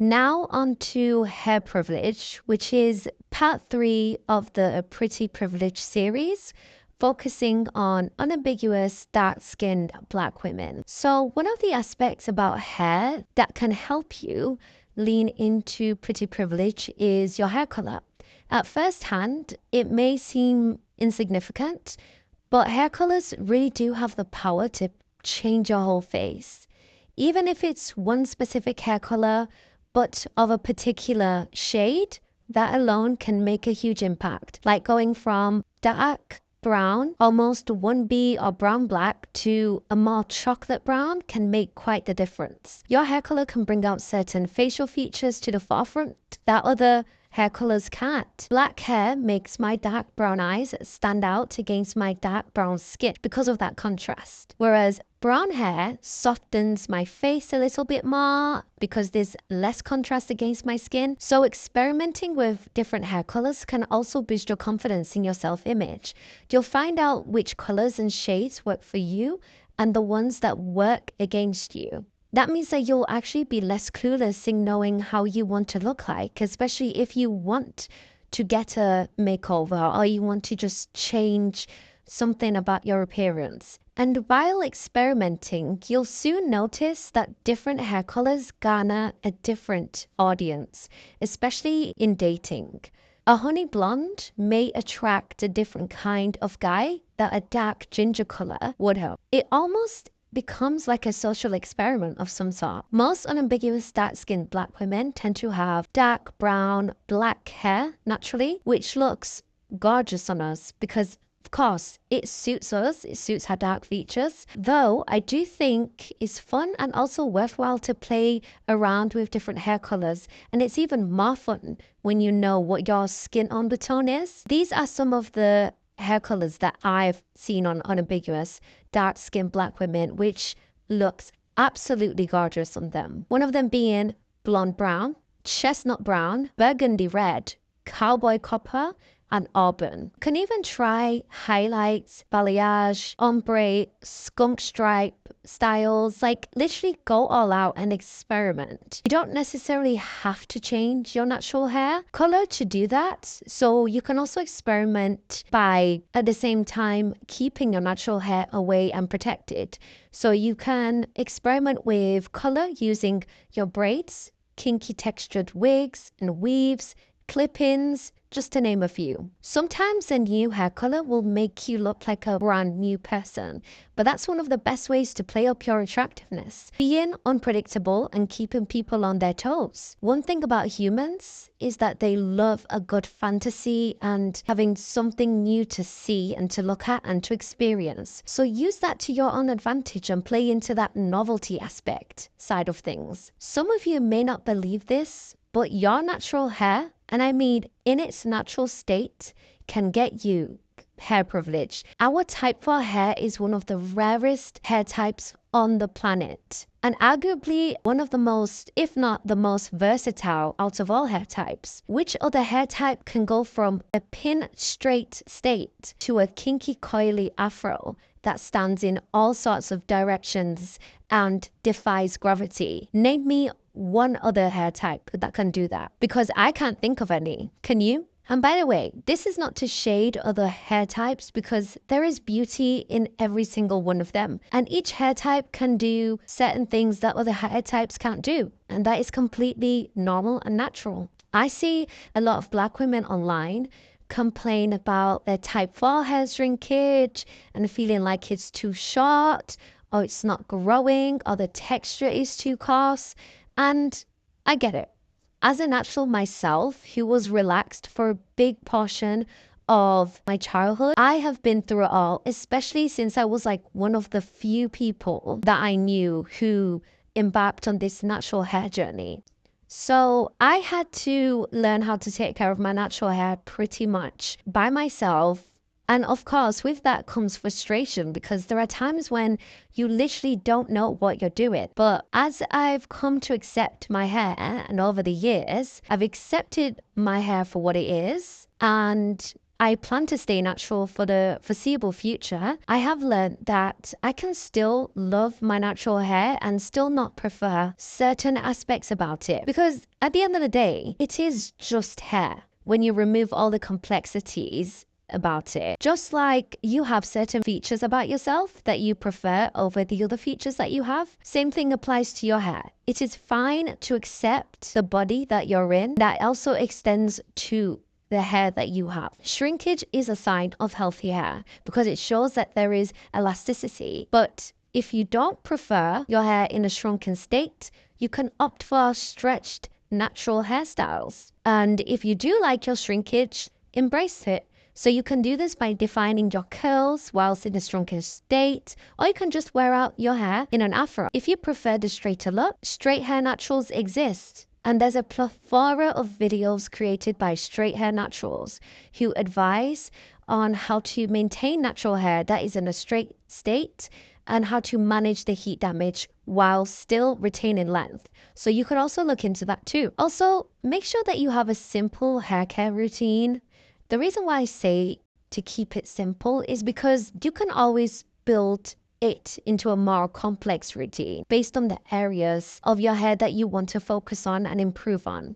Now on to hair privilege, which is part 3 of the Pretty Privilege series, focusing on unambiguous dark-skinned Black women. So one of the aspects about hair that can help you lean into pretty privilege is your hair color. At first hand, it may seem insignificant, but hair colors really do have the power to change your whole face. Even if it's one specific hair color, but of a particular shade, that alone can make a huge impact. Like going from dark brown, almost 1B or brown black, to a more chocolate brown can make quite the difference. Your hair color can bring out certain facial features to the forefront that other hair colors can't. Black hair makes my dark brown eyes stand out against my dark brown skin because of that contrast. Whereas brown hair softens my face a little bit more because there's less contrast against my skin. So experimenting with different hair colors can also boost your confidence in your self-image. You'll find out which colors and shades work for you and the ones that work against you. That means that you'll actually be less clueless in knowing how you want to look like, especially if you want to get a makeover or you want to just change something about your appearance. And while experimenting, you'll soon notice that different hair colors garner a different audience, especially in dating. A honey blonde may attract a different kind of guy that a dark ginger color would have. It almost becomes like a social experiment of some sort. Most unambiguous dark-skinned Black women tend to have dark brown, black hair naturally, which looks gorgeous on us because of course, it suits us, it suits our dark features. Though I do think it's fun and also worthwhile to play around with different hair colors. And it's even more fun when you know what your skin undertone is. These are some of the hair colors that I've seen on unambiguous dark-skinned Black women, which looks absolutely gorgeous on them. One of them being blonde brown, chestnut brown, burgundy red, cowboy copper, and auburn. Can even try highlights, balayage, ombre, skunk stripe styles, like literally go all out and experiment. You don't necessarily have to change your natural hair color to do that. So you can also experiment by at the same time keeping your natural hair away and protected. So you can experiment with color using your braids, kinky textured wigs and weaves, clip-ins, just to name a few. Sometimes a new hair color will make you look like a brand new person, but that's one of the best ways to play up your attractiveness. Being unpredictable and keeping people on their toes. One thing about humans is that they love a good fantasy and having something new to see and to look at and to experience. So use that to your own advantage and play into that novelty aspect side of things. Some of you may not believe this, but your natural hair, and I mean in its natural state, can get you hair privilege. Our type 4 hair is one of the rarest hair types on the planet, and arguably one of the most, if not the most versatile out of all hair types. Which other hair type can go from a pin straight state to a kinky coily afro that stands in all sorts of directions and defies gravity? Name me one other hair type that can do that, because I can't think of any. Can you? And by the way, this is not to shade other hair types because there is beauty in every single one of them. And each hair type can do certain things that other hair types can't do. And that is completely normal and natural. I see a lot of Black women online complain about their type 4 hair shrinkage and feeling like it's too short or it's not growing or the texture is too coarse. And I get it. As a natural myself, who was relaxed for a big portion of my childhood, I have been through it all, especially since I was like one of the few people that I knew who embarked on this natural hair journey. So I had to learn how to take care of my natural hair pretty much by myself. And of course, with that comes frustration because there are times when you literally don't know what you're doing. But as I've come to accept my hair, and over the years, I've accepted my hair for what it is, and I plan to stay natural for the foreseeable future, I have learned that I can still love my natural hair and still not prefer certain aspects about it. Because at the end of the day, it is just hair when you remove all the complexities about it. Just like you have certain features about yourself that you prefer over the other features that you have, same thing applies to your hair. It is fine to accept the body that you're in. That also extends to the hair that you have. Shrinkage is a sign of healthy hair because it shows that there is elasticity. But if you don't prefer your hair in a shrunken state, you can opt for stretched natural hairstyles. And if you do like your shrinkage, embrace it. So you can do this by defining your curls whilst in a shrunken state, or you can just wear out your hair in an afro. If you prefer the straighter look, straight hair naturals exist. And there's a plethora of videos created by straight hair naturals who advise on how to maintain natural hair that is in a straight state and how to manage the heat damage while still retaining length. So you could also look into that too. Also, make sure that you have a simple hair care routine. The reason why I say to keep it simple is because you can always build it into a more complex routine based on the areas of your hair that you want to focus on and improve on.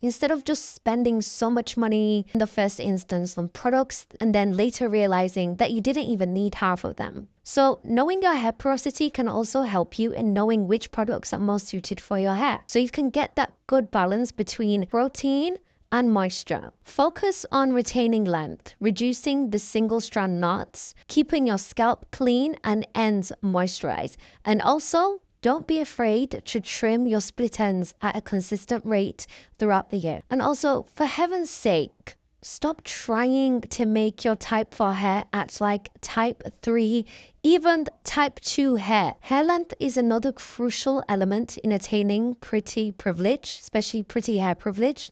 Instead of just spending so much money in the first instance on products and then later realizing that you didn't even need half of them. So knowing your hair porosity can also help you in knowing which products are most suited for your hair. So you can get that good balance between protein and moisture. Focus on retaining length, reducing the single strand knots, keeping your scalp clean and ends moisturized. And also, don't be afraid to trim your split ends at a consistent rate throughout the year. And also, for heaven's sake, stop trying to make your type 4 hair act like type 3, even type 2 hair. Hair length is another crucial element in attaining pretty privilege, especially pretty hair privilege.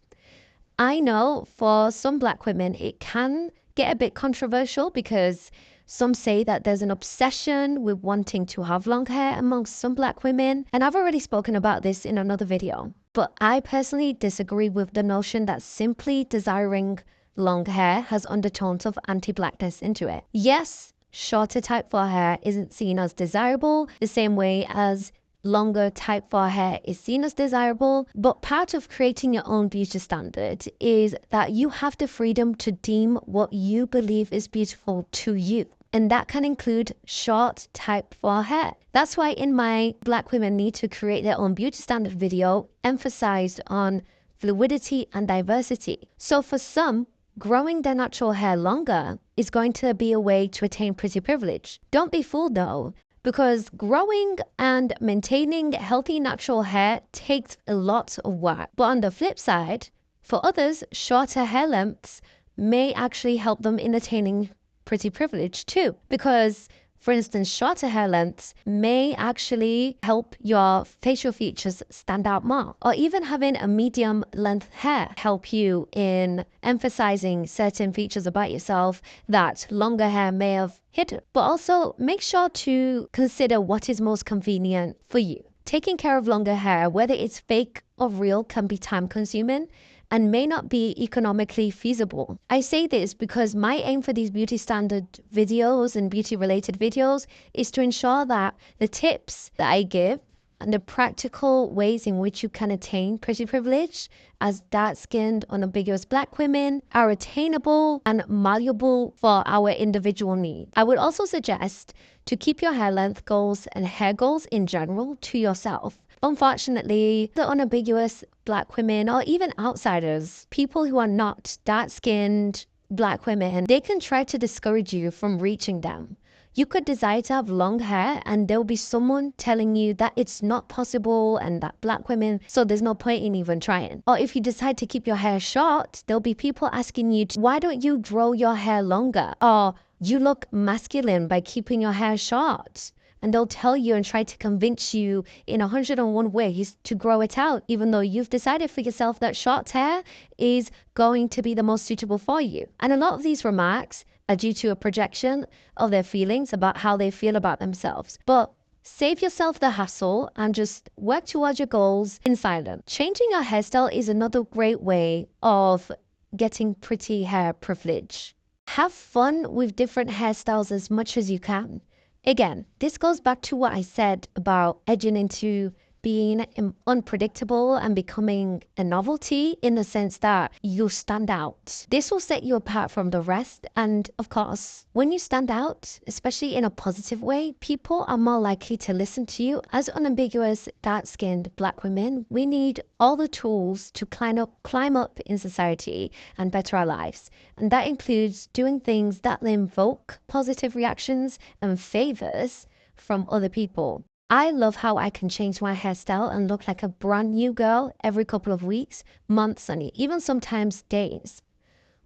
I know for some Black women, it can get a bit controversial because some say that there's an obsession with wanting to have long hair amongst some Black women. And I've already spoken about this in another video. But I personally disagree with the notion that simply desiring long hair has undertones of anti-Blackness into it. Yes, shorter type 4 hair isn't seen as desirable the same way as longer type 4 hair is seen as desirable, but part of creating your own beauty standard is that you have the freedom to deem what you believe is beautiful to you. And that can include short type 4 hair. That's why in my Black Women Need to Create Their Own Beauty Standard video, emphasized on fluidity and diversity. So for some, growing their natural hair longer is going to be a way to attain pretty privilege. Don't be fooled though, because growing and maintaining healthy natural hair takes a lot of work. But on the flip side, for others, shorter hair lengths may actually help them in attaining pretty privilege too. Because, for instance, shorter hair lengths may actually help your facial features stand out more. Or even having a medium length hair help you in emphasizing certain features about yourself that longer hair may have hidden. But also make sure to consider what is most convenient for you. Taking care of longer hair, whether it's fake or real, can be time consuming and may not be economically feasible. I say this because my aim for these beauty standard videos and beauty related videos is to ensure that the tips that I give and the practical ways in which you can attain pretty privilege as dark-skinned, unambiguous Black women are attainable and malleable for our individual needs. I would also suggest to keep your hair length goals and hair goals in general to yourself. Unfortunately, the unambiguous Black women or even outsiders, people who are not dark-skinned Black women, they can try to discourage you from reaching them. You could desire to have long hair and there'll be someone telling you that it's not possible and that Black women, so there's no point in even trying. Or if you decide to keep your hair short, there'll be people asking you, why don't you grow your hair longer? Or you look masculine by keeping your hair short. And they'll tell you and try to convince you in 101 ways to grow it out, even though you've decided for yourself that short hair is going to be the most suitable for you. And a lot of these remarks are due to a projection of their feelings about how they feel about themselves. But save yourself the hassle and just work towards your goals in silence. Changing your hairstyle is another great way of getting pretty hair privilege. Have fun with different hairstyles as much as you can. Again, this goes back to what I said about edging into being unpredictable and becoming a novelty in the sense that you stand out. This will set you apart from the rest. And of course, when you stand out, especially in a positive way, people are more likely to listen to you. As unambiguous, dark-skinned Black women, we need all the tools to climb up in society and better our lives. And that includes doing things that invoke positive reactions and favors from other people. I love how I can change my hairstyle and look like a brand new girl every couple of weeks, months, and even sometimes days.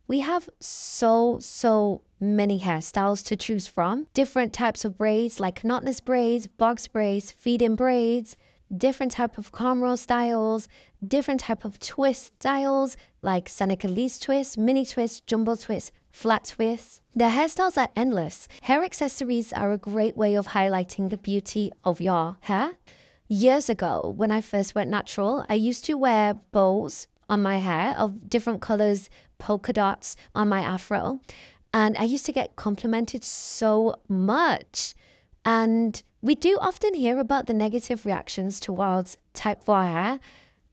We have so many hairstyles to choose from. Different types of braids like knotless braids, box braids, feed-in braids, different type of cornrow styles, different type of twist styles like Seneca Lee's twist, mini twist, jumbo twist, flat twist. The hairstyles are endless. Hair accessories are a great way of highlighting the beauty of your hair. Years ago, when I first went natural, I used to wear bows on my hair of different colors, polka dots on my afro. And I used to get complimented so much. And we do often hear about the negative reactions towards type 4 hair,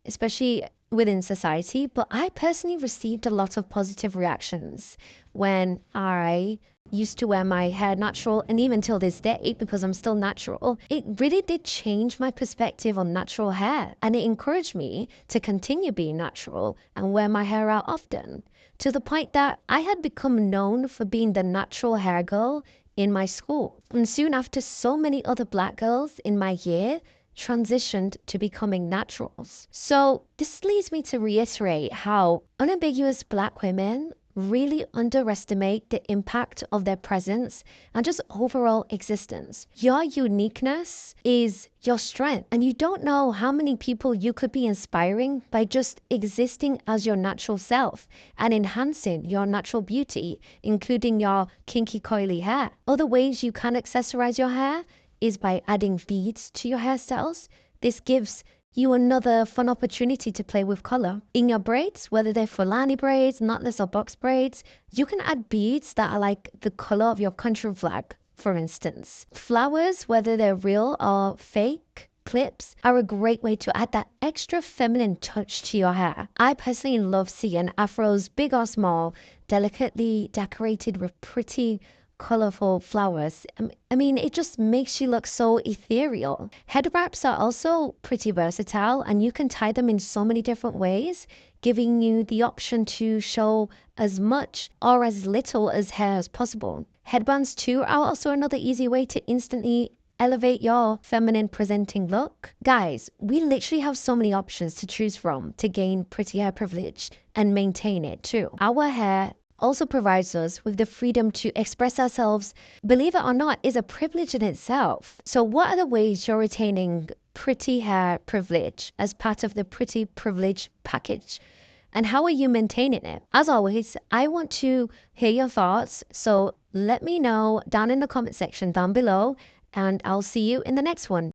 especially within society, but I personally received a lot of positive reactions when I used to wear my hair natural, and even till this day, because I'm still natural, it really did change my perspective on natural hair, and it encouraged me to continue being natural and wear my hair out often, to the point that I had become known for being the natural hair girl in my school. And soon after, so many other Black girls in my year transitioned to becoming naturals. So this leads me to reiterate how unambiguous Black women really underestimate the impact of their presence and just overall existence. Your uniqueness is your strength, and you don't know how many people you could be inspiring by just existing as your natural self and enhancing your natural beauty, including your kinky coily hair. Other ways you can accessorize your hair is by adding beads to your hairstyles. This gives you another fun opportunity to play with color. In your braids, whether they're Fulani braids, knotless or box braids, you can add beads that are like the color of your country flag, for instance. Flowers, whether they're real or fake, clips are a great way to add that extra feminine touch to your hair. I personally love seeing afros, big or small, delicately decorated with pretty colorful flowers. I mean, it just makes you look so ethereal. Head wraps are also pretty versatile, and you can tie them in so many different ways, giving you the option to show as much or as little as hair as possible. Headbands too are also another easy way to instantly elevate your feminine presenting look. Guys, we literally have so many options to choose from to gain pretty hair privilege and maintain it too. Our hair also provides us with the freedom to express ourselves, believe it or not, is a privilege in itself. So what are the ways you're retaining pretty hair privilege as part of the pretty privilege package? And how are you maintaining it? As always, I want to hear your thoughts, so let me know down in the comment section down below, and I'll see you in the next one.